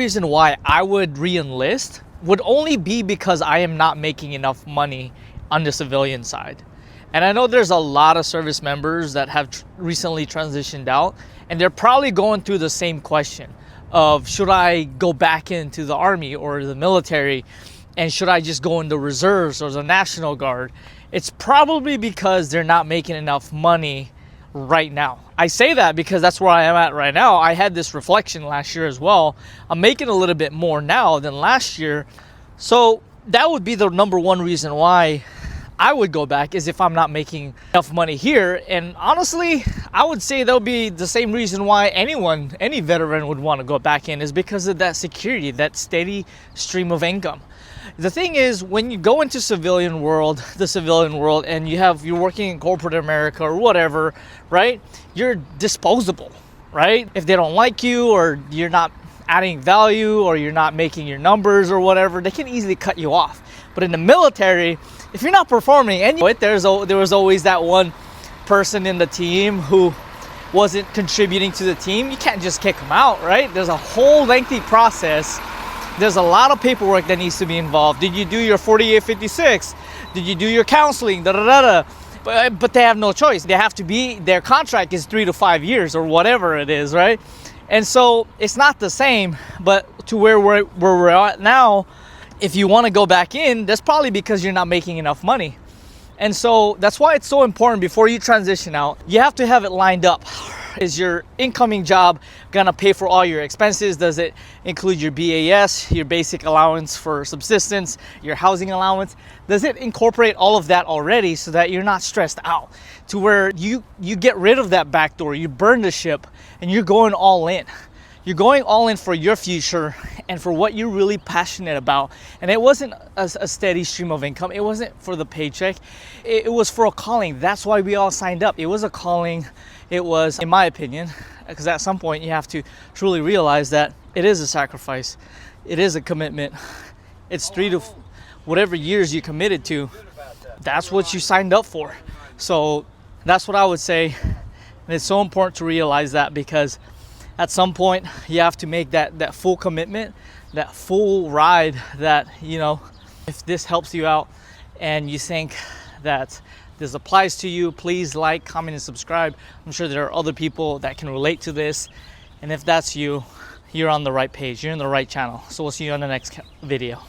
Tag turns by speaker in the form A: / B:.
A: Reason why I would re-enlist would only be because I am not making enough money on the civilian side. And I know there's a lot of service members that have recently transitioned out, and they're probably going through the same question of, should I go back into the Army or the military, and should I just go in the reserves or the National Guard? It's probably because they're not making enough money right now. I say that because that's where I am at right now. I had this reflection last year as well. I'm making a little bit more now than last year. So that would be the number one reason why I would go back, is if I'm not making enough money here. And honestly, I would say that'll be the same reason why any veteran would want to go back in, is because of that security, that steady stream of income. The thing is, when you go into the civilian world, and you're working in corporate America or whatever, right? You're disposable, right? If they don't like you, or you're not adding value, or you're not making your numbers or whatever, they can easily cut you off. But in the military, if you're not performing, and there was always that one person in the team who wasn't contributing to the team, you can't just kick them out, right? There's a whole lengthy process. There's a lot of paperwork that needs to be involved. Did you do your 4856? Did you do your counseling? But they have no choice. They have to be, their contract is 3 to 5 years or whatever it is, right? And so it's not the same, but to where we're at now, if you want to go back in, that's probably because you're not making enough money. And so that's why it's so important, before you transition out, you have to have it lined up. Is your incoming job gonna pay for all your expenses? Does it include your BAS, your basic allowance for subsistence, your housing allowance? Does it incorporate all of that already, so that you're not stressed out, to where you get rid of that back door, you burn the ship, and you're going all in? You're going all in for your future and for what you're really passionate about. And it wasn't a steady stream of income. It wasn't for the paycheck. It was for a calling. That's why we all signed up. It was a calling. It was, in my opinion, because at some point you have to truly realize that it is a sacrifice. It is a commitment. It's 3 to whatever years you committed to. That's what you signed up for. So that's what I would say. And it's so important to realize that, because at some point you have to make that full commitment, that full ride, that, if this helps you out and you think that this applies to you, please like, comment, and subscribe. I'm sure there are other people that can relate to this. And if that's you, you're on the right page. You're in the right channel. So we'll see you on the next video.